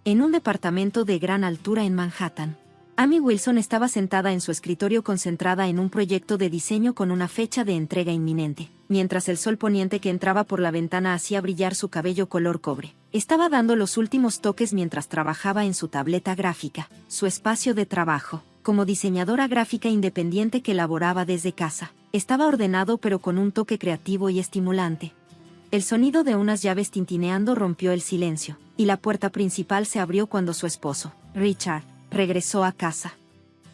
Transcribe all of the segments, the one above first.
en un departamento de gran altura en Manhattan. Amy Wilson estaba sentada en su escritorio concentrada en un proyecto de diseño con una fecha de entrega inminente, mientras el sol poniente que entraba por la ventana hacía brillar su cabello color cobre. Estaba dando los últimos toques mientras trabajaba en su tableta gráfica, su espacio de trabajo. Como diseñadora gráfica independiente que laboraba desde casa, estaba ordenado pero con un toque creativo y estimulante. El sonido de unas llaves tintineando rompió el silencio, y la puerta principal se abrió cuando su esposo, Richard, regresó a casa.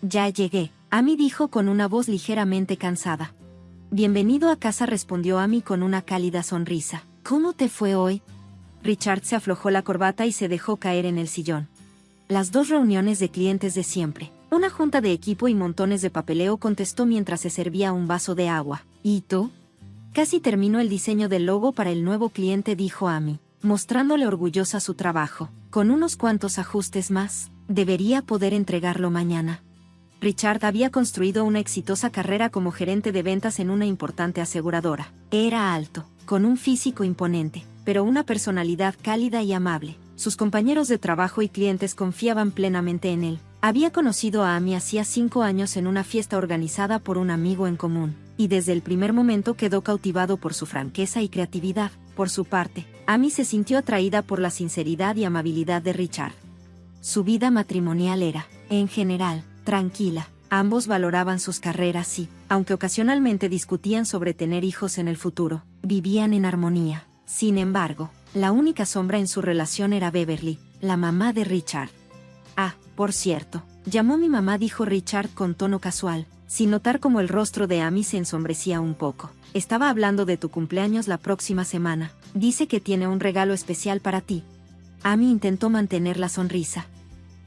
«Ya llegué», Amy dijo con una voz ligeramente cansada. «Bienvenido a casa», respondió Amy con una cálida sonrisa. «¿Cómo te fue hoy?» Richard se aflojó la corbata y se dejó caer en el sillón. «Las 2 reuniones de clientes de siempre, una junta de equipo y montones de papeleo», contestó mientras se servía un vaso de agua. «¿Y tú?» «Casi terminó el diseño del logo para el nuevo cliente», dijo Amy, mostrándole orgullosa su trabajo. «Con unos cuantos ajustes más, debería poder entregarlo mañana». Richard había construido una exitosa carrera como gerente de ventas en una importante aseguradora. Era alto, con un físico imponente, pero una personalidad cálida y amable. Sus compañeros de trabajo y clientes confiaban plenamente en él. Había conocido a Amy hacía 5 años en una fiesta organizada por un amigo en común, y desde el primer momento quedó cautivado por su franqueza y creatividad. Por su parte, Amy se sintió atraída por la sinceridad y amabilidad de Richard. Su vida matrimonial era, en general, tranquila. Ambos valoraban sus carreras y, aunque ocasionalmente discutían sobre tener hijos en el futuro, vivían en armonía. Sin embargo, la única sombra en su relación era Beverly, la mamá de Richard. «Ah, por cierto, llamó mi mamá», dijo Richard con tono casual, sin notar cómo el rostro de Amy se ensombrecía un poco. «Estaba hablando de tu cumpleaños la próxima semana. Dice que tiene un regalo especial para ti». Amy intentó mantener la sonrisa.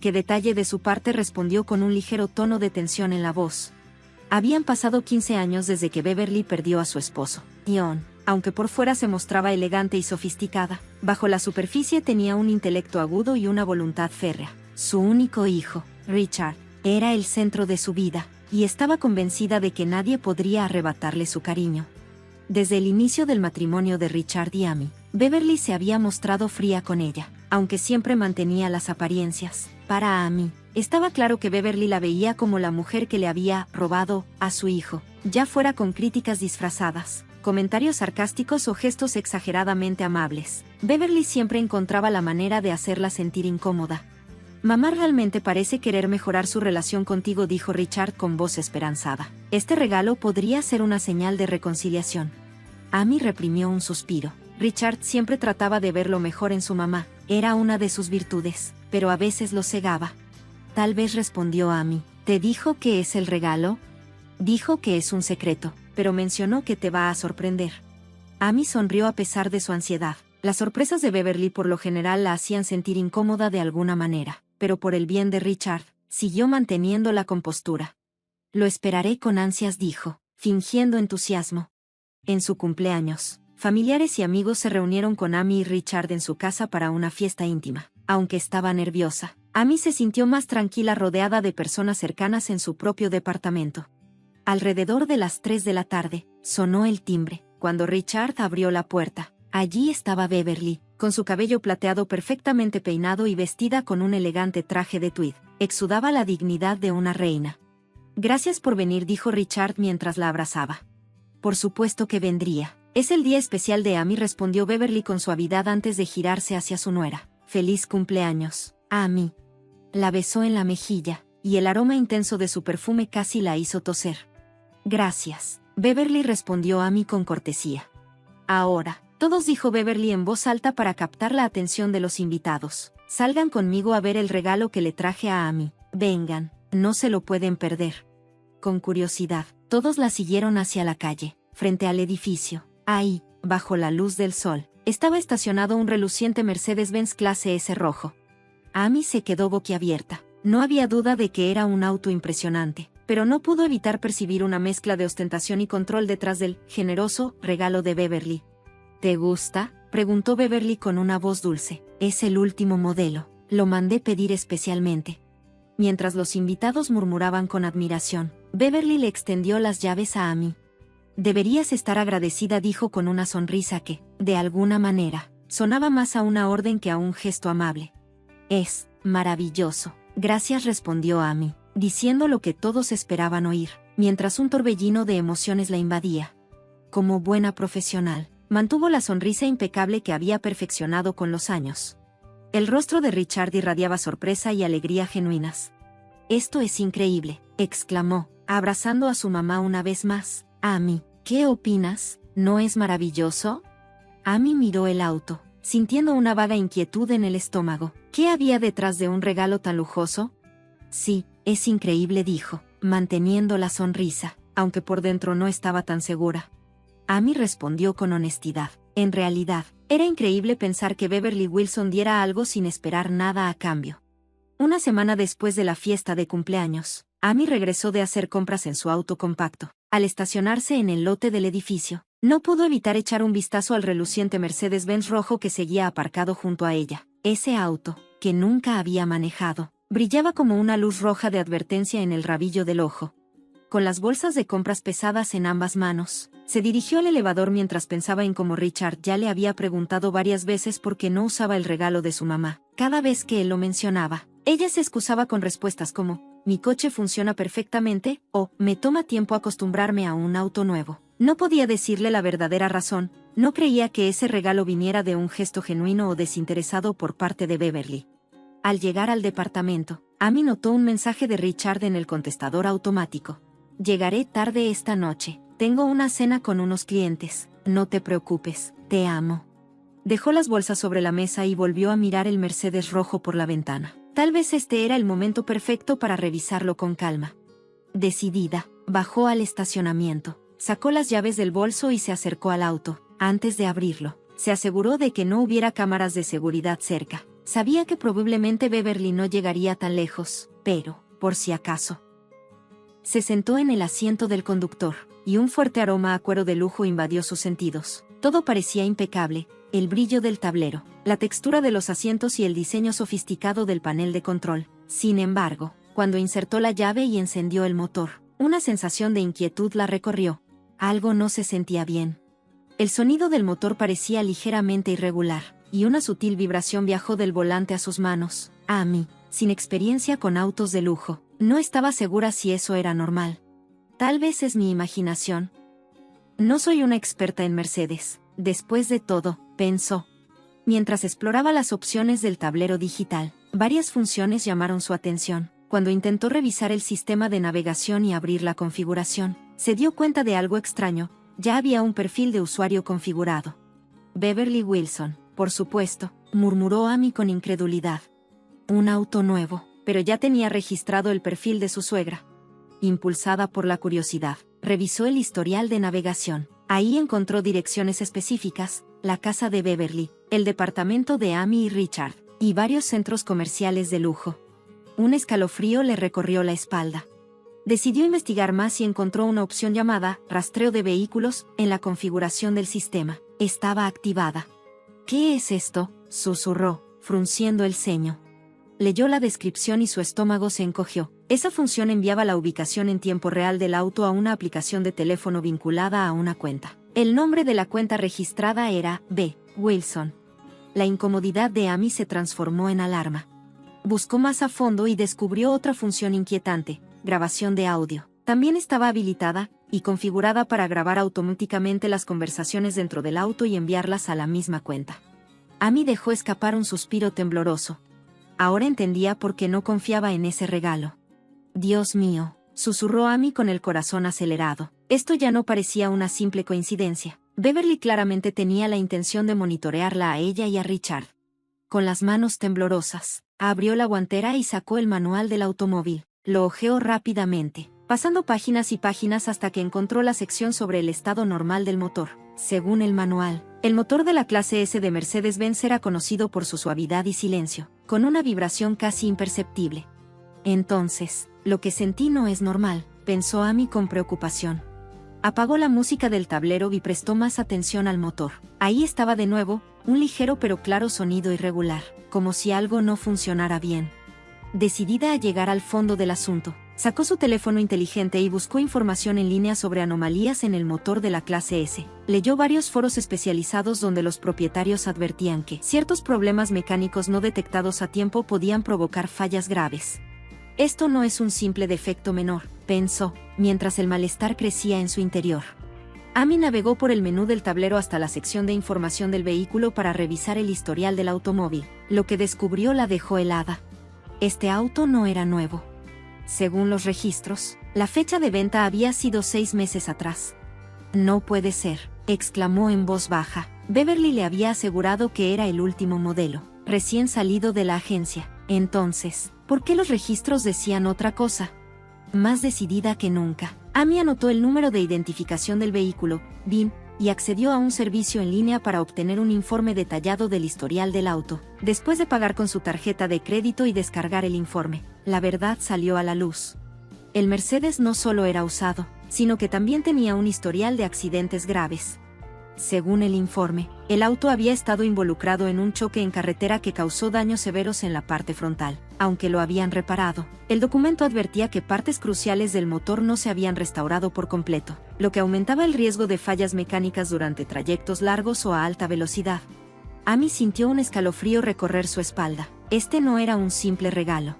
«¿Qué detalle de su parte?», respondió con un ligero tono de tensión en la voz. Habían pasado 15 años desde que Beverly perdió a su esposo, Ian. Aunque por fuera se mostraba elegante y sofisticada, bajo la superficie tenía un intelecto agudo y una voluntad férrea. Su único hijo, Richard, era el centro de su vida, y estaba convencida de que nadie podría arrebatarle su cariño. Desde el inicio del matrimonio de Richard y Amy, Beverly se había mostrado fría con ella, aunque siempre mantenía las apariencias. Para Amy, estaba claro que Beverly la veía como la mujer que le había robado a su hijo, ya fuera con críticas disfrazadas, comentarios sarcásticos o gestos exageradamente amables. Beverly siempre encontraba la manera de hacerla sentir incómoda. «Mamá realmente parece querer mejorar su relación contigo», dijo Richard con voz esperanzada. «Este regalo podría ser una señal de reconciliación». Amy reprimió un suspiro. Richard siempre trataba de ver lo mejor en su mamá, era una de sus virtudes, pero a veces lo cegaba. «Tal vez», respondió Amy. «¿Te dijo qué es el regalo?» «Dijo que es un secreto, pero mencionó que te va a sorprender». Amy sonrió a pesar de su ansiedad. Las sorpresas de Beverly por lo general la hacían sentir incómoda de alguna manera, pero por el bien de Richard, siguió manteniendo la compostura. «Lo esperaré con ansias», dijo, fingiendo entusiasmo. En su cumpleaños, familiares y amigos se reunieron con Amy y Richard en su casa para una fiesta íntima. Aunque estaba nerviosa, Amy se sintió más tranquila rodeada de personas cercanas en su propio departamento. Alrededor de las 3 de la tarde, sonó el timbre. Cuando Richard abrió la puerta, allí estaba Beverly, con su cabello plateado perfectamente peinado y vestida con un elegante traje de tweed. Exudaba la dignidad de una reina. «Gracias por venir», dijo Richard mientras la abrazaba. «Por supuesto que vendría. Es el día especial de Amy», respondió Beverly con suavidad antes de girarse hacia su nuera. «Feliz cumpleaños, Amy». La besó en la mejilla, y el aroma intenso de su perfume casi la hizo toser. «Gracias», Beverly respondió Amy con cortesía. «Ahora, todos», dijo Beverly en voz alta para captar la atención de los invitados. «Salgan conmigo a ver el regalo que le traje a Amy. Vengan, no se lo pueden perder». Con curiosidad, todos la siguieron hacia la calle, frente al edificio. Ahí, bajo la luz del sol, estaba estacionado un reluciente Mercedes-Benz clase S rojo. Amy se quedó boquiabierta. No había duda de que era un auto impresionante, pero no pudo evitar percibir una mezcla de ostentación y control detrás del generoso regalo de Beverly. «¿Te gusta?», preguntó Beverly con una voz dulce. «Es el último modelo. Lo mandé pedir especialmente». Mientras los invitados murmuraban con admiración, Beverly le extendió las llaves a Amy. «Deberías estar agradecida», dijo con una sonrisa que, de alguna manera, sonaba más a una orden que a un gesto amable. Es maravilloso. Gracias, respondió Amy, diciendo lo que todos esperaban oír, mientras un torbellino de emociones la invadía. Como buena profesional, mantuvo la sonrisa impecable que había perfeccionado con los años. El rostro de Richard irradiaba sorpresa y alegría genuinas. «Esto es increíble», exclamó, abrazando a su mamá una vez más. «Amy, ¿qué opinas? ¿No es maravilloso?» Amy miró el auto, sintiendo una vaga inquietud en el estómago. ¿Qué había detrás de un regalo tan lujoso? «Sí, es increíble», dijo, manteniendo la sonrisa, aunque por dentro no estaba tan segura. Amy respondió con honestidad. En realidad, era increíble pensar que Beverly Wilson diera algo sin esperar nada a cambio. Una semana después de la fiesta de cumpleaños, Amy regresó de hacer compras en su auto compacto. Al estacionarse en el lote del edificio, no pudo evitar echar un vistazo al reluciente Mercedes-Benz rojo que seguía aparcado junto a ella. Ese auto, que nunca había manejado, brillaba como una luz roja de advertencia en el rabillo del ojo. Con las bolsas de compras pesadas en ambas manos, se dirigió al elevador mientras pensaba en cómo Richard ya le había preguntado varias veces por qué no usaba el regalo de su mamá. Cada vez que él lo mencionaba, ella se excusaba con respuestas como, «Mi coche funciona perfectamente», o «Me toma tiempo acostumbrarme a un auto nuevo». No podía decirle la verdadera razón, no creía que ese regalo viniera de un gesto genuino o desinteresado por parte de Beverly. Al llegar al departamento, Amy notó un mensaje de Richard en el contestador automático. «Llegaré tarde esta noche. Tengo una cena con unos clientes. No te preocupes, te amo». Dejó las bolsas sobre la mesa y volvió a mirar el Mercedes rojo por la ventana. Tal vez este era el momento perfecto para revisarlo con calma. Decidida, bajó al estacionamiento, sacó las llaves del bolso y se acercó al auto. Antes de abrirlo, se aseguró de que no hubiera cámaras de seguridad cerca. Sabía que probablemente Beverly no llegaría tan lejos, pero, por si acaso. Se sentó en el asiento del conductor, y un fuerte aroma a cuero de lujo invadió sus sentidos. Todo parecía impecable, el brillo del tablero, la textura de los asientos y el diseño sofisticado del panel de control. Sin embargo, cuando insertó la llave y encendió el motor, una sensación de inquietud la recorrió. Algo no se sentía bien. El sonido del motor parecía ligeramente irregular, y una sutil vibración viajó del volante a sus manos. Amy, sin experiencia con autos de lujo, no estaba segura si eso era normal. Tal vez es mi imaginación. No soy una experta en Mercedes, después de todo, pensó. Mientras exploraba las opciones del tablero digital, varias funciones llamaron su atención. Cuando intentó revisar el sistema de navegación y abrir la configuración, se dio cuenta de algo extraño. Ya había un perfil de usuario configurado. Beverly Wilson, por supuesto, murmuró Amy con incredulidad. Un auto nuevo, pero ya tenía registrado el perfil de su suegra. Impulsada por la curiosidad, revisó el historial de navegación. Ahí encontró direcciones específicas, la casa de Beverly, el departamento de Amy y Richard, y varios centros comerciales de lujo. Un escalofrío le recorrió la espalda. Decidió investigar más y encontró una opción llamada «Rastreo de vehículos» en la configuración del sistema. Estaba activada. «¿Qué es esto?», susurró, frunciendo el ceño. Leyó la descripción y su estómago se encogió. Esa función enviaba la ubicación en tiempo real del auto a una aplicación de teléfono vinculada a una cuenta. El nombre de la cuenta registrada era B. Wilson. La incomodidad de Amy se transformó en alarma. Buscó más a fondo y descubrió otra función inquietante: grabación de audio. También estaba habilitada y configurada para grabar automáticamente las conversaciones dentro del auto y enviarlas a la misma cuenta. Amy dejó escapar un suspiro tembloroso. Ahora entendía por qué no confiaba en ese regalo. «Dios mío», susurró Amy con el corazón acelerado. Esto ya no parecía una simple coincidencia. Beverly claramente tenía la intención de monitorearla a ella y a Richard. Con las manos temblorosas, abrió la guantera y sacó el manual del automóvil. Lo hojeó rápidamente, pasando páginas y páginas hasta que encontró la sección sobre el estado normal del motor. Según el manual, el motor de la clase S de Mercedes-Benz era conocido por su suavidad y silencio, con una vibración casi imperceptible. Entonces, lo que sentí no es normal, pensó Amy con preocupación. Apagó la música del tablero y prestó más atención al motor. Ahí estaba de nuevo, un ligero pero claro sonido irregular, como si algo no funcionara bien. Decidida a llegar al fondo del asunto, Sacó su teléfono inteligente y buscó información en línea sobre anomalías en el motor de la clase S. Leyó varios foros especializados donde los propietarios advertían que ciertos problemas mecánicos no detectados a tiempo podían provocar fallas graves. Esto no es un simple defecto menor, pensó, mientras el malestar crecía en su interior. Amy navegó por el menú del tablero hasta la sección de información del vehículo para revisar el historial del automóvil. Lo que descubrió la dejó helada. Este auto no era nuevo. Según los registros, la fecha de venta había sido 6 meses atrás. No puede ser, exclamó en voz baja. Beverly le había asegurado que era el último modelo, recién salido de la agencia. Entonces, ¿por qué los registros decían otra cosa? Más decidida que nunca, Amy anotó el número de identificación del vehículo, VIN, y accedió a un servicio en línea para obtener un informe detallado del historial del auto. Después de pagar con su tarjeta de crédito y descargar el informe, la verdad salió a la luz. El Mercedes no solo era usado, sino que también tenía un historial de accidentes graves. Según el informe, el auto había estado involucrado en un choque en carretera que causó daños severos en la parte frontal. Aunque lo habían reparado, el documento advertía que partes cruciales del motor no se habían restaurado por completo, lo que aumentaba el riesgo de fallas mecánicas durante trayectos largos o a alta velocidad. Amy sintió un escalofrío recorrer su espalda. Este no era un simple regalo.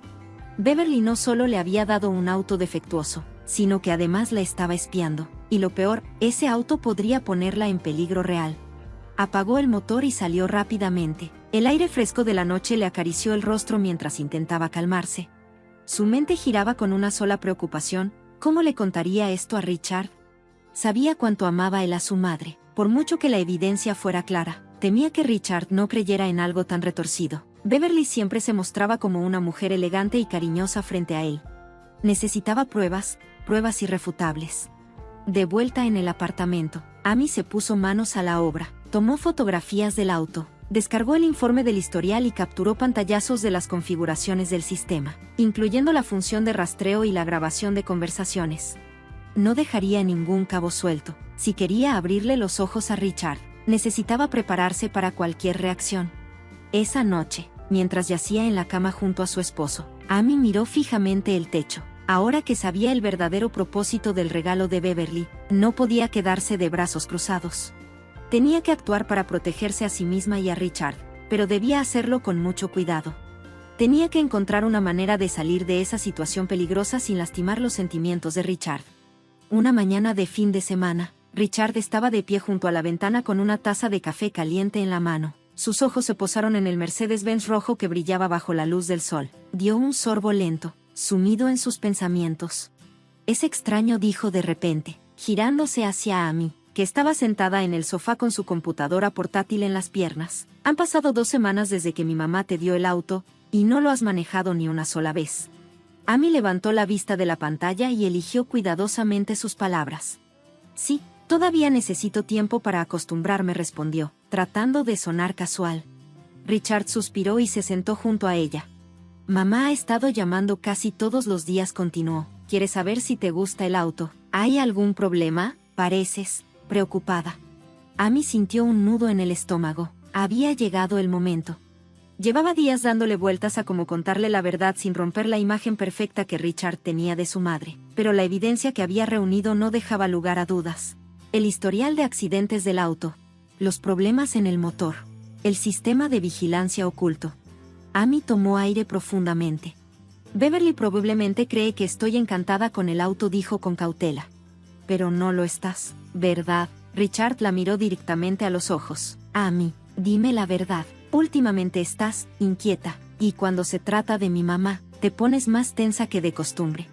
Beverly no solo le había dado un auto defectuoso, sino que además la estaba espiando. Y lo peor, ese auto podría ponerla en peligro real. Apagó el motor y salió rápidamente. El aire fresco de la noche le acarició el rostro mientras intentaba calmarse. Su mente giraba con una sola preocupación: ¿cómo le contaría esto a Richard? Sabía cuánto amaba él a su madre, por mucho que la evidencia fuera clara. Temía que Richard no creyera en algo tan retorcido. Beverly siempre se mostraba como una mujer elegante y cariñosa frente a él. Necesitaba pruebas irrefutables. De vuelta en el apartamento, Amy se puso manos a la obra. Tomó fotografías del auto, descargó el informe del historial y capturó pantallazos de las configuraciones del sistema, incluyendo la función de rastreo y la grabación de conversaciones. No dejaría ningún cabo suelto. Si quería abrirle los ojos a Richard, necesitaba prepararse para cualquier reacción. Esa noche, mientras yacía en la cama junto a su esposo, Amy miró fijamente el techo. Ahora que sabía el verdadero propósito del regalo de Beverly, no podía quedarse de brazos cruzados. Tenía que actuar para protegerse a sí misma y a Richard, pero debía hacerlo con mucho cuidado. Tenía que encontrar una manera de salir de esa situación peligrosa sin lastimar los sentimientos de Richard. Una mañana de fin de semana, Richard estaba de pie junto a la ventana con una taza de café caliente en la mano. Sus ojos se posaron en el Mercedes-Benz rojo que brillaba bajo la luz del sol. Dio un sorbo lento, sumido en sus pensamientos. Es extraño, dijo de repente, girándose hacia Amy, que estaba sentada en el sofá con su computadora portátil en las piernas. Han pasado 2 semanas desde que mi mamá te dio el auto, y no lo has manejado ni una sola vez. Amy levantó la vista de la pantalla y eligió cuidadosamente sus palabras. Sí, todavía necesito tiempo para acostumbrarme, respondió, tratando de sonar casual. Richard suspiró y se sentó junto a ella. Mamá ha estado llamando casi todos los días, continuó. Quiere saber si te gusta el auto. ¿Hay algún problema? Pareces preocupada. Amy sintió un nudo en el estómago. Había llegado el momento. Llevaba días dándole vueltas a cómo contarle la verdad sin romper la imagen perfecta que Richard tenía de su madre, pero la evidencia que había reunido no dejaba lugar a dudas. El historial de accidentes del auto, los problemas en el motor, el sistema de vigilancia oculto. Amy tomó aire profundamente. Beverly probablemente cree que estoy encantada con el auto, dijo con cautela. Pero no lo estás, ¿verdad? Richard la miró directamente a los ojos. Amy, dime la verdad. Últimamente estás inquieta, y cuando se trata de mi mamá, te pones más tensa que de costumbre.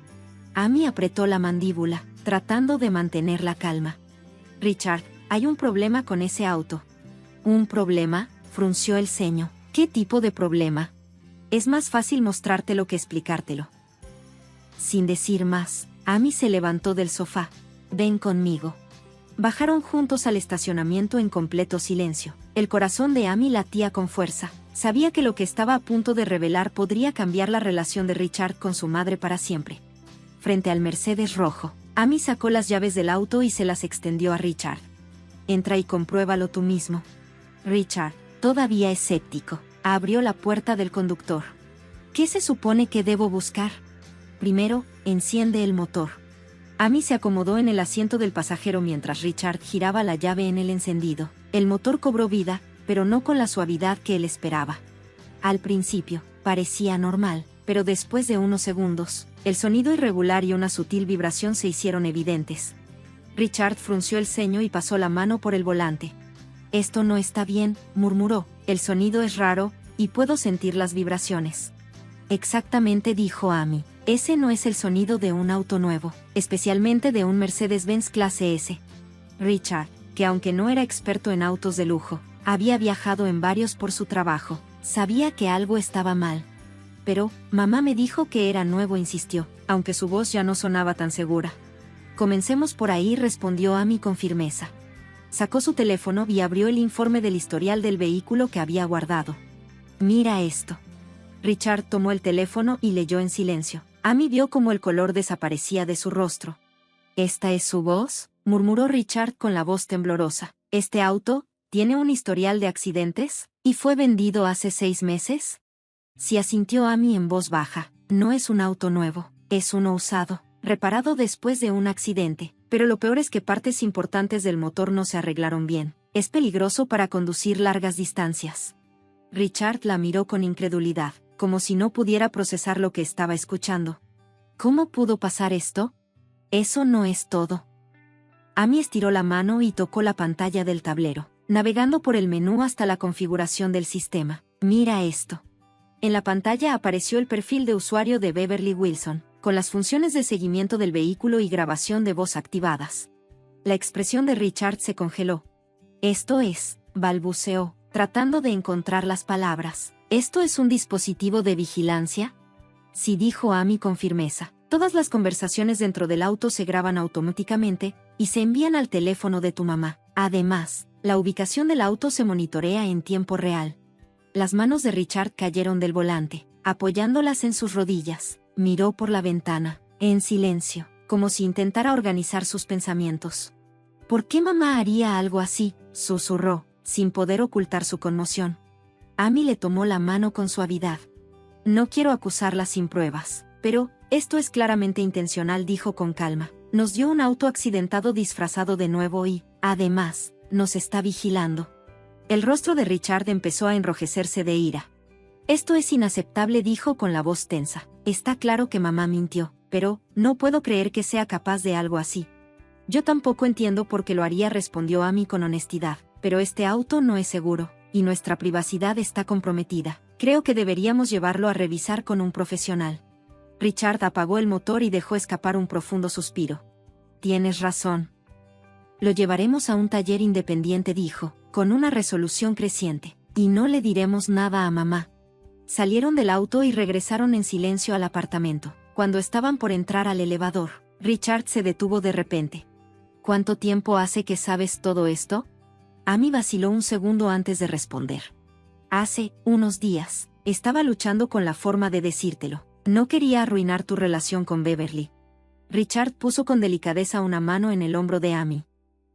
Amy apretó la mandíbula, tratando de mantener la calma. Richard, hay un problema con ese auto. ¿Un problema? Frunció el ceño. ¿Qué tipo de problema? Es más fácil mostrártelo que explicártelo. Sin decir más, Amy se levantó del sofá. Ven conmigo. Bajaron juntos al estacionamiento en completo silencio. El corazón de Amy latía con fuerza. Sabía que lo que estaba a punto de revelar podría cambiar la relación de Richard con su madre para siempre. Frente al Mercedes rojo, Amy sacó las llaves del auto y se las extendió a Richard. Entra y compruébalo tú mismo. Richard, todavía escéptico, abrió la puerta del conductor. ¿Qué se supone que debo buscar? Primero, enciende el motor. Amy se acomodó en el asiento del pasajero mientras Richard giraba la llave en el encendido. El motor cobró vida, pero no con la suavidad que él esperaba. Al principio, parecía normal, pero después de unos segundos, el sonido irregular y una sutil vibración se hicieron evidentes. Richard frunció el ceño y pasó la mano por el volante. «Esto no está bien», murmuró. «El sonido es raro, y puedo sentir las vibraciones». «Exactamente», dijo Amy. «Ese no es el sonido de un auto nuevo, especialmente de un Mercedes-Benz clase S». Richard, que aunque no era experto en autos de lujo, había viajado en varios por su trabajo, sabía que algo estaba mal. «Pero, mamá me dijo que era nuevo», insistió, aunque su voz ya no sonaba tan segura. «Comencemos por ahí», respondió Amy con firmeza. Sacó su teléfono y abrió el informe del historial del vehículo que había guardado. «Mira esto». Richard tomó el teléfono y leyó en silencio. Amy vio cómo el color desaparecía de su rostro. «¿Esta es su voz?», murmuró Richard con la voz temblorosa. «¿Este auto tiene un historial de accidentes? ¿Y fue vendido hace 6 meses?» Sí, asintió Amy en voz baja. «No es un auto nuevo, es uno usado, reparado después de un accidente, pero lo peor es que partes importantes del motor no se arreglaron bien. Es peligroso para conducir largas distancias». Richard la miró con incredulidad, como si no pudiera procesar lo que estaba escuchando. «¿Cómo pudo pasar esto?» «Eso no es todo». Amy estiró la mano y tocó la pantalla del tablero, navegando por el menú hasta la configuración del sistema. «Mira esto». En la pantalla apareció el perfil de usuario de Beverly Wilson, con las funciones de seguimiento del vehículo y grabación de voz activadas. La expresión de Richard se congeló. «Esto es», balbuceó, tratando de encontrar las palabras. «¿Esto es un dispositivo de vigilancia?» «Sí», dijo Amy con firmeza. «Todas las conversaciones dentro del auto se graban automáticamente y se envían al teléfono de tu mamá. Además, la ubicación del auto se monitorea en tiempo real». Las manos de Richard cayeron del volante, apoyándolas en sus rodillas. Miró por la ventana, en silencio, como si intentara organizar sus pensamientos. «¿Por qué mamá haría algo así?», susurró, sin poder ocultar su conmoción. Amy le tomó la mano con suavidad. «No quiero acusarla sin pruebas, pero esto es claramente intencional», dijo con calma. «Nos dio un auto accidentado disfrazado de nuevo y, además, nos está vigilando». El rostro de Richard empezó a enrojecerse de ira. «Esto es inaceptable», dijo con la voz tensa. «Está claro que mamá mintió, pero no puedo creer que sea capaz de algo así». «Yo tampoco entiendo por qué lo haría», respondió Amy con honestidad. «Pero este auto no es seguro, y nuestra privacidad está comprometida. Creo que deberíamos llevarlo a revisar con un profesional». Richard apagó el motor y dejó escapar un profundo suspiro. «Tienes razón. Lo llevaremos a un taller independiente», dijo, con una resolución creciente. «Y no le diremos nada a mamá». Salieron del auto y regresaron en silencio al apartamento. Cuando estaban por entrar al elevador, Richard se detuvo de repente. «¿Cuánto tiempo hace que sabes todo esto?» Amy vaciló un segundo antes de responder. «Hace unos días. Estaba luchando con la forma de decírtelo. No quería arruinar tu relación con Beverly». Richard puso con delicadeza una mano en el hombro de Amy.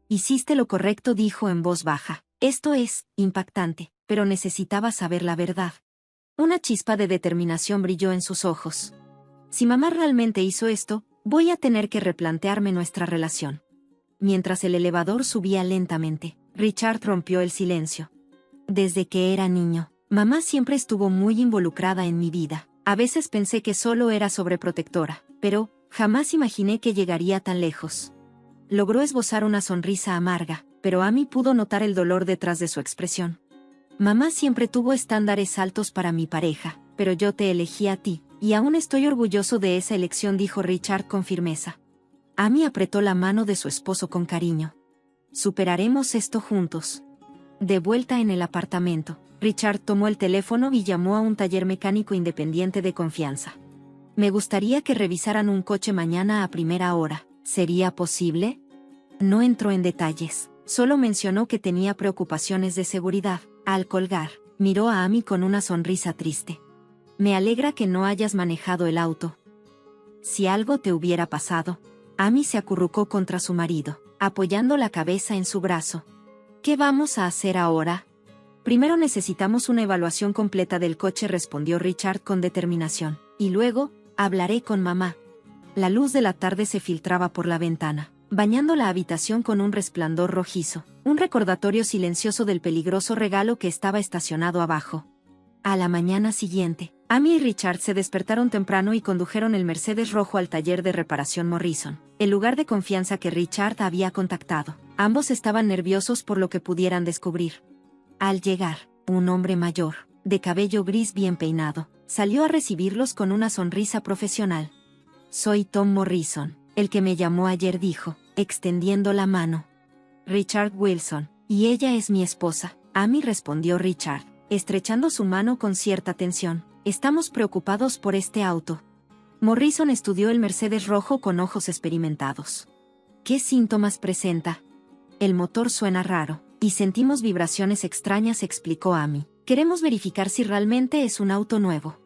«Hiciste lo correcto», dijo en voz baja. «Esto es impactante, pero necesitaba saber la verdad». Una chispa de determinación brilló en sus ojos. «Si mamá realmente hizo esto, voy a tener que replantearme nuestra relación». Mientras el elevador subía lentamente, Richard rompió el silencio. «Desde que era niño, mamá siempre estuvo muy involucrada en mi vida. A veces pensé que solo era sobreprotectora, pero jamás imaginé que llegaría tan lejos». Logró esbozar una sonrisa amarga, pero Amy pudo notar el dolor detrás de su expresión. «Mamá siempre tuvo estándares altos para mi pareja, pero yo te elegí a ti, y aún estoy orgulloso de esa elección», dijo Richard con firmeza. Amy apretó la mano de su esposo con cariño. «Superaremos esto juntos». De vuelta en el apartamento, Richard tomó el teléfono y llamó a un taller mecánico independiente de confianza. «Me gustaría que revisaran un coche mañana a primera hora. ¿Sería posible?». No entró en detalles, solo mencionó que tenía preocupaciones de seguridad. Al colgar, miró a Amy con una sonrisa triste. «Me alegra que no hayas manejado el auto. Si algo te hubiera pasado». Amy se acurrucó contra su marido, apoyando la cabeza en su brazo. «¿Qué vamos a hacer ahora?». «Primero necesitamos una evaluación completa del coche», respondió Richard con determinación. «Y luego, Hablaré con mamá. La luz de la tarde se filtraba por la ventana, bañando la habitación con un resplandor rojizo, un recordatorio silencioso del peligroso regalo que estaba estacionado abajo. A la mañana siguiente, Amy y Richard se despertaron temprano y condujeron el Mercedes rojo al taller de reparación Morrison, el lugar de confianza que Richard había contactado. Ambos estaban nerviosos por lo que pudieran descubrir. Al llegar, un hombre mayor, de cabello gris bien peinado, salió a recibirlos con una sonrisa profesional. «Soy Tom Morrison, el que me llamó ayer», dijo, extendiendo la mano. «Richard Wilson, y ella es mi esposa», Amy, respondió Richard, estrechando su mano con cierta tensión. «Estamos preocupados por este auto». Morrison estudió el Mercedes rojo con ojos experimentados. «¿Qué síntomas presenta?» «El motor suena raro, y sentimos vibraciones extrañas», explicó Amy. «Queremos verificar si realmente es un auto nuevo».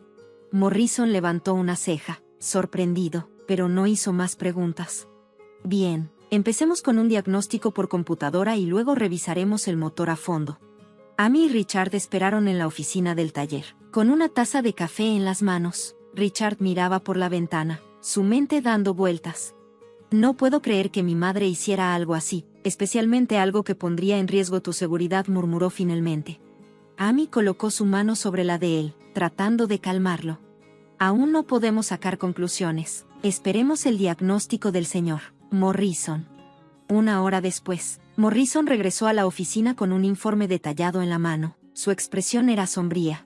Morrison levantó una ceja, sorprendido, pero no hizo más preguntas. «Bien, empecemos con un diagnóstico por computadora y luego revisaremos el motor a fondo». Amy y Richard esperaron en la oficina del taller, con una taza de café en las manos. Richard miraba por la ventana, su mente dando vueltas. «No puedo creer que mi madre hiciera algo así, especialmente algo que pondría en riesgo tu seguridad», murmuró finalmente. Amy colocó su mano sobre la de él, tratando de calmarlo. «Aún no podemos sacar conclusiones. Esperemos el diagnóstico del señor Morrison». Una hora después, Morrison regresó a la oficina con un informe detallado en la mano. Su expresión era sombría.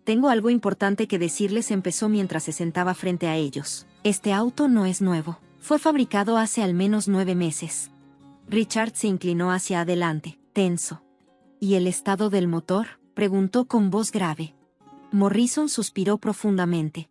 «Tengo algo importante que decirles», empezó mientras se sentaba frente a ellos. «Este auto no es nuevo. Fue fabricado hace al menos 9 meses». Richard se inclinó hacia adelante, tenso. «¿Y el estado del motor?», preguntó con voz grave. Morrison suspiró profundamente.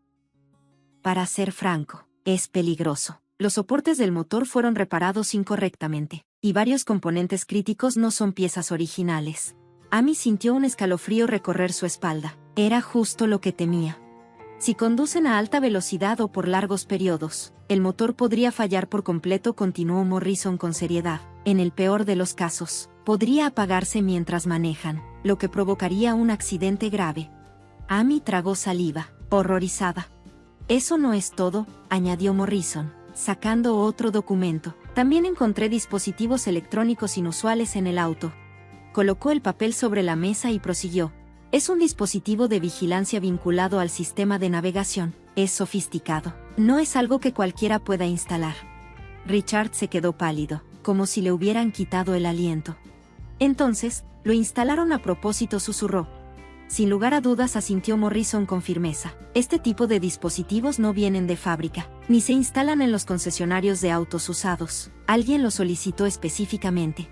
«Para ser franco, es peligroso. Los soportes del motor fueron reparados incorrectamente, y varios componentes críticos no son piezas originales». Amy sintió un escalofrío recorrer su espalda. Era justo lo que temía. Si conducen a alta velocidad o por largos periodos, el motor podría fallar por completo, continuó Morrison con seriedad. En el peor de los casos, podría apagarse mientras manejan, lo que provocaría un accidente grave. Amy tragó saliva, horrorizada. «Eso no es todo», añadió Morrison, sacando otro documento. «También encontré dispositivos electrónicos inusuales en el auto». Colocó el papel sobre la mesa y prosiguió. «Es un dispositivo de vigilancia vinculado al sistema de navegación. Es sofisticado. No es algo que cualquiera pueda instalar». Richard se quedó pálido, como si le hubieran quitado el aliento. «Entonces, lo instalaron a propósito», susurró. «Sin lugar a dudas», asintió Morrison con firmeza. «Este tipo de dispositivos no vienen de fábrica, ni se instalan en los concesionarios de autos usados. Alguien lo solicitó específicamente».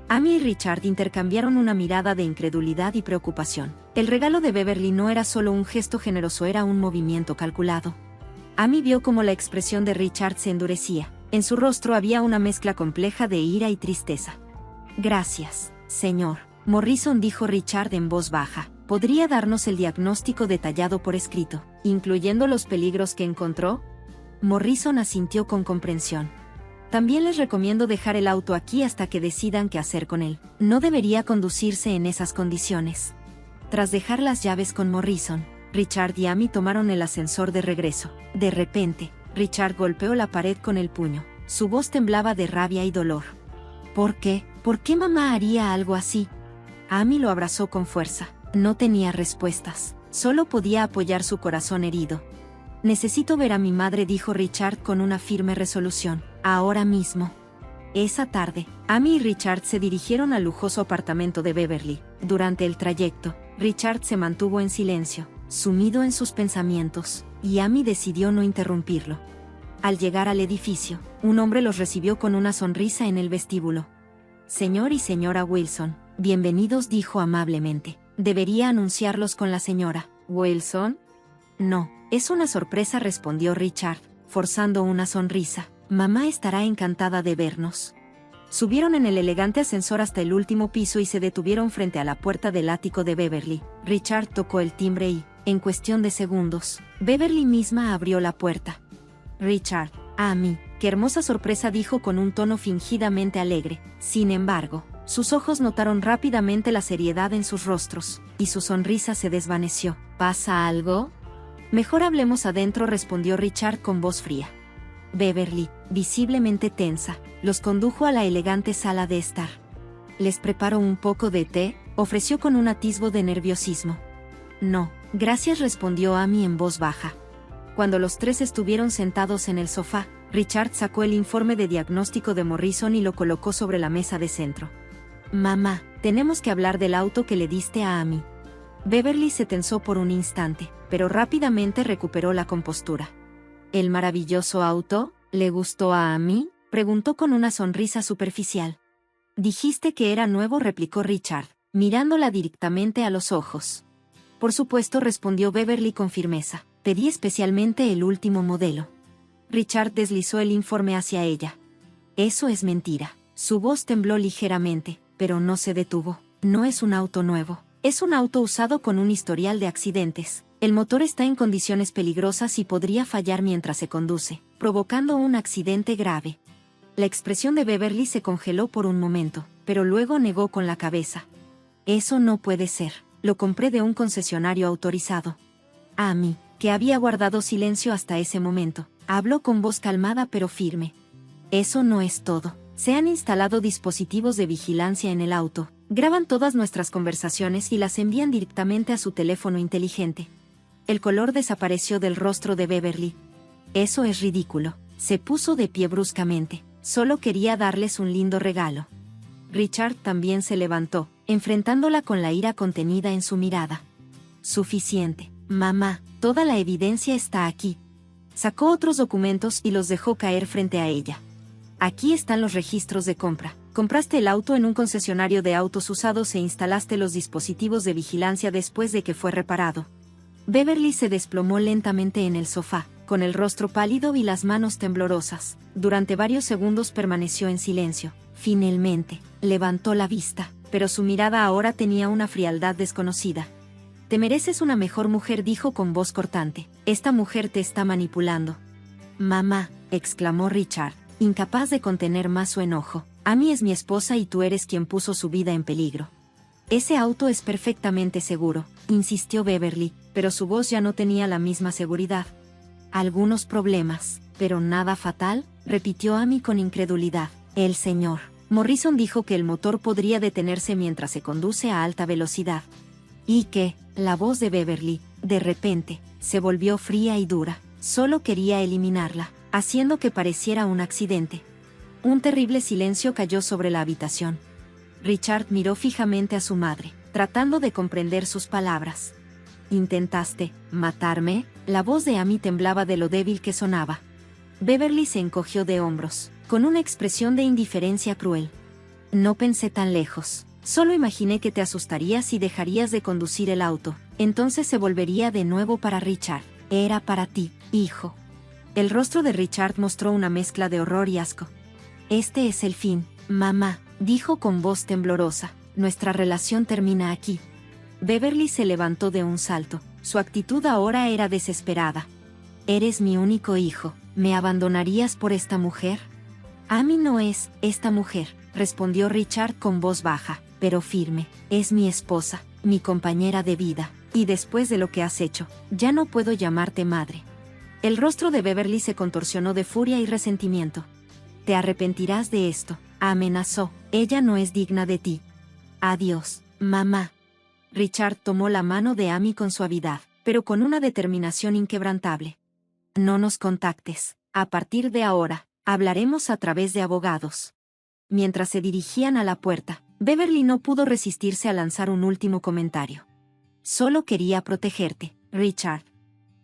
Amy y Richard intercambiaron una mirada de incredulidad y preocupación. El regalo de Beverly no era solo un gesto generoso, era un movimiento calculado. Amy vio cómo la expresión de Richard se endurecía. En su rostro había una mezcla compleja de ira y tristeza. «Gracias, señor Morrison», dijo Richard en voz baja. «¿Podría darnos el diagnóstico detallado por escrito, incluyendo los peligros que encontró?» Morrison asintió con comprensión. «También les recomiendo dejar el auto aquí hasta que decidan qué hacer con él. No debería conducirse en esas condiciones». Tras dejar las llaves con Morrison, Richard y Amy tomaron el ascensor de regreso. De repente, Richard golpeó la pared con el puño. Su voz temblaba de rabia y dolor. «¿Por qué? ¿Por qué mamá haría algo así?» Amy lo abrazó con fuerza. No tenía respuestas. Solo podía apoyar su corazón herido. «Necesito ver a mi madre», dijo Richard con una firme resolución. «Ahora mismo». Esa tarde, Amy y Richard se dirigieron al lujoso apartamento de Beverly. Durante el trayecto, Richard se mantuvo en silencio, sumido en sus pensamientos, y Amy decidió no interrumpirlo. Al llegar al edificio, un hombre los recibió con una sonrisa en el vestíbulo. «Señor y señora Wilson, bienvenidos», dijo amablemente. «¿Debería anunciarlos con la señora Wilson?» «No, es una sorpresa», respondió Richard, forzando una sonrisa. «Mamá estará encantada de vernos». Subieron en el elegante ascensor hasta el último piso y se detuvieron frente a la puerta del ático de Beverly. Richard tocó el timbre y, en cuestión de segundos, Beverly misma abrió la puerta. «Richard, Amy, qué hermosa sorpresa», dijo con un tono fingidamente alegre. Sin embargo, sus ojos notaron rápidamente la seriedad en sus rostros, y su sonrisa se desvaneció. «¿Pasa algo?», Mejor hablemos adentro, respondió Richard con voz fría. Beverly, visiblemente tensa, los condujo a la elegante sala de estar. ¿Les preparo un poco de té?, ofreció con un atisbo de nerviosismo. No, gracias, respondió Amy en voz baja. Cuando los tres estuvieron sentados en el sofá, Richard sacó el informe de diagnóstico de Morrison y lo colocó sobre la mesa de centro. Mamá, tenemos que hablar del auto que le diste a Amy. Beverly se tensó por un instante, pero rápidamente recuperó la compostura. ¿El maravilloso auto le gustó a Amy?, preguntó con una sonrisa superficial. Dijiste que era nuevo, replicó Richard, mirándola directamente a los ojos. Por supuesto, respondió Beverly con firmeza. Pedí especialmente el último modelo. Richard deslizó el informe hacia ella. Eso es mentira. Su voz tembló ligeramente, pero no se detuvo. No es un auto nuevo. Es un auto usado con un historial de accidentes. El motor está en condiciones peligrosas y podría fallar mientras se conduce, provocando un accidente grave. La expresión de Beverly se congeló por un momento, pero luego negó con la cabeza. Eso no puede ser. Lo compré de un concesionario autorizado. Amy, que había guardado silencio hasta ese momento, habló con voz calmada pero firme. Eso no es todo. Se han instalado dispositivos de vigilancia en el auto, graban todas nuestras conversaciones y las envían directamente a su teléfono inteligente. El color desapareció del rostro de Beverly. Eso es ridículo. Se puso de pie bruscamente. Solo quería darles un lindo regalo. Richard también se levantó, enfrentándola con la ira contenida en su mirada. Suficiente, mamá, toda la evidencia está aquí. Sacó otros documentos y los dejó caer frente a ella. Aquí están los registros de compra. Compraste el auto en un concesionario de autos usados e instalaste los dispositivos de vigilancia después de que fue reparado. Beverly se desplomó lentamente en el sofá, con el rostro pálido y las manos temblorosas. Durante varios segundos permaneció en silencio. Finalmente, levantó la vista, pero su mirada ahora tenía una frialdad desconocida. Te mereces una mejor mujer, dijo con voz cortante. Esta mujer te está manipulando. Mamá, exclamó Richard, incapaz de contener más su enojo. Amy es mi esposa y tú eres quien puso su vida en peligro. Ese auto es perfectamente seguro, insistió Beverly, pero su voz ya no tenía la misma seguridad. Algunos problemas, pero nada fatal, repitió Amy con incredulidad. El señor Morrison dijo que el motor podría detenerse mientras se conduce a alta velocidad. Y que, la voz de Beverly, de repente, se volvió fría y dura. Solo quería eliminarla, haciendo que pareciera un accidente. Un terrible silencio cayó sobre la habitación. Richard miró fijamente a su madre, tratando de comprender sus palabras. ¿Intentaste matarme? La voz de Amy temblaba de lo débil que sonaba. Beverly se encogió de hombros, con una expresión de indiferencia cruel. No pensé tan lejos. Solo imaginé que te asustarías y dejarías de conducir el auto. Entonces se volvería de nuevo para Richard. Era para ti, hijo. El rostro de Richard mostró una mezcla de horror y asco. Este es el fin, mamá, dijo con voz temblorosa. Nuestra relación termina aquí. Beverly se levantó de un salto. Su actitud ahora era desesperada. Eres mi único hijo. ¿Me abandonarías por esta mujer? Amy no es esta mujer, respondió Richard con voz baja, pero firme. Es mi esposa, mi compañera de vida, y después de lo que has hecho, ya no puedo llamarte madre. El rostro de Beverly se contorsionó de furia y resentimiento. Te arrepentirás de esto, amenazó. Ella no es digna de ti. Adiós, mamá. Richard tomó la mano de Amy con suavidad, pero con una determinación inquebrantable. No nos contactes. A partir de ahora, hablaremos a través de abogados. Mientras se dirigían a la puerta, Beverly no pudo resistirse a lanzar un último comentario. Solo quería protegerte, Richard.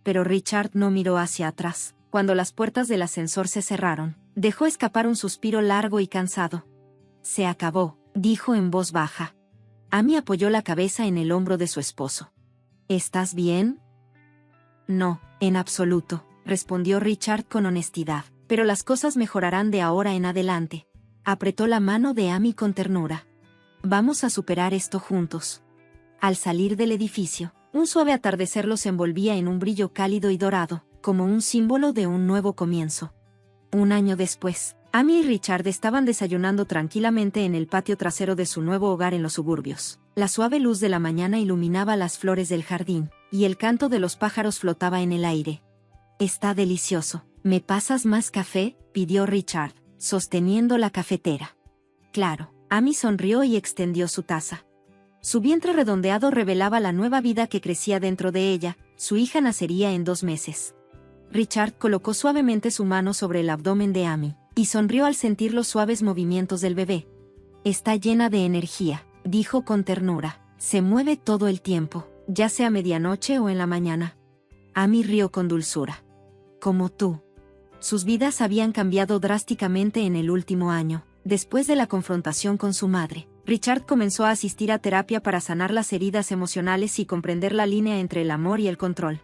Pero Richard no miró hacia atrás. Cuando las puertas del ascensor se cerraron, dejó escapar un suspiro largo y cansado. Se acabó, dijo en voz baja. Amy apoyó la cabeza en el hombro de su esposo. ¿Estás bien? No, en absoluto, respondió Richard con honestidad, pero las cosas mejorarán de ahora en adelante. Apretó la mano de Amy con ternura. Vamos a superar esto juntos. Al salir del edificio, un suave atardecer los envolvía en un brillo cálido y dorado, como un símbolo de un nuevo comienzo. Un año después, Amy y Richard estaban desayunando tranquilamente en el patio trasero de su nuevo hogar en los suburbios. La suave luz de la mañana iluminaba las flores del jardín, y el canto de los pájaros flotaba en el aire. «Está delicioso. ¿Me pasas más café?», pidió Richard, sosteniendo la cafetera. «Claro». Amy sonrió y extendió su taza. Su vientre redondeado revelaba la nueva vida que crecía dentro de ella. Su hija nacería en 2 meses. Richard colocó suavemente su mano sobre el abdomen de Amy, y sonrió al sentir los suaves movimientos del bebé. «Está llena de energía», dijo con ternura. «Se mueve todo el tiempo, ya sea medianoche o en la mañana». Amy rió con dulzura. «Como tú». Sus vidas habían cambiado drásticamente en el último año. Después de la confrontación con su madre, Richard comenzó a asistir a terapia para sanar las heridas emocionales y comprender la línea entre el amor y el control.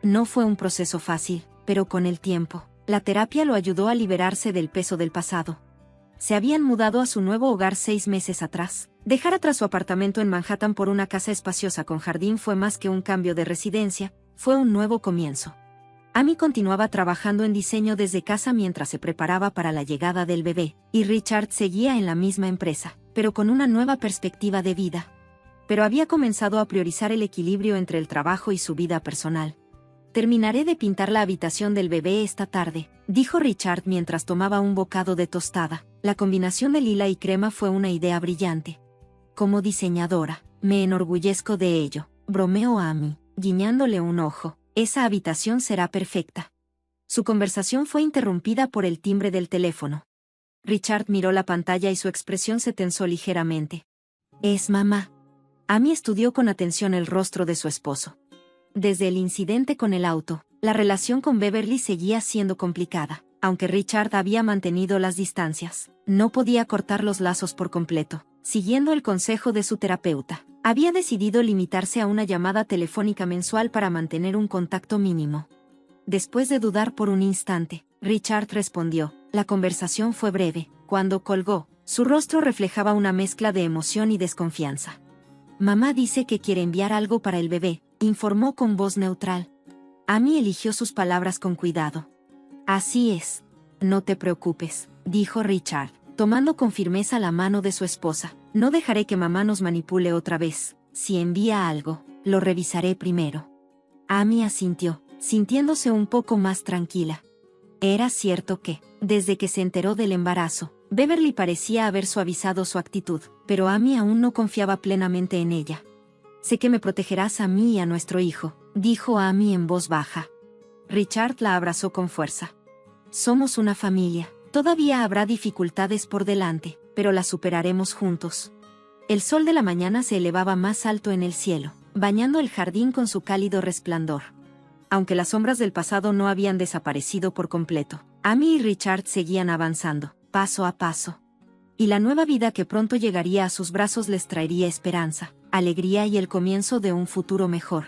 No fue un proceso fácil, pero con el tiempo, la terapia lo ayudó a liberarse del peso del pasado. Se habían mudado a su nuevo hogar 6 meses atrás. Dejar atrás su apartamento en Manhattan por una casa espaciosa con jardín fue más que un cambio de residencia, fue un nuevo comienzo. Amy continuaba trabajando en diseño desde casa mientras se preparaba para la llegada del bebé, y Richard seguía en la misma empresa, pero con una nueva perspectiva de vida. Pero había comenzado a priorizar el equilibrio entre el trabajo y su vida personal. «Terminaré de pintar la habitación del bebé esta tarde», dijo Richard mientras tomaba un bocado de tostada. La combinación de lila y crema fue una idea brillante. «Como diseñadora, me enorgullezco de ello», bromeó Amy, guiñándole un ojo. «Esa habitación será perfecta». Su conversación fue interrumpida por el timbre del teléfono. Richard miró la pantalla y su expresión se tensó ligeramente. «Es mamá». Amy estudió con atención el rostro de su esposo. Desde el incidente con el auto, la relación con Beverly seguía siendo complicada. Aunque Richard había mantenido las distancias, no podía cortar los lazos por completo. Siguiendo el consejo de su terapeuta, había decidido limitarse a una llamada telefónica mensual para mantener un contacto mínimo. Después de dudar por un instante, Richard respondió. La conversación fue breve. Cuando colgó, su rostro reflejaba una mezcla de emoción y desconfianza. «Mamá dice que quiere enviar algo para el bebé», informó con voz neutral. Amy eligió sus palabras con cuidado. «Así es. No te preocupes», dijo Richard, tomando con firmeza la mano de su esposa. «No dejaré que mamá nos manipule otra vez. Si envía algo, lo revisaré primero». Amy asintió, sintiéndose un poco más tranquila. Era cierto que, desde que se enteró del embarazo, Beverly parecía haber suavizado su actitud, pero Amy aún no confiaba plenamente en ella. «Sé que me protegerás a mí y a nuestro hijo», dijo Amy en voz baja. Richard la abrazó con fuerza. «Somos una familia. Todavía habrá dificultades por delante, pero las superaremos juntos». El sol de la mañana se elevaba más alto en el cielo, bañando el jardín con su cálido resplandor. Aunque las sombras del pasado no habían desaparecido por completo, Amy y Richard seguían avanzando, paso a paso. Y la nueva vida que pronto llegaría a sus brazos les traería esperanza, alegría y el comienzo de un futuro mejor.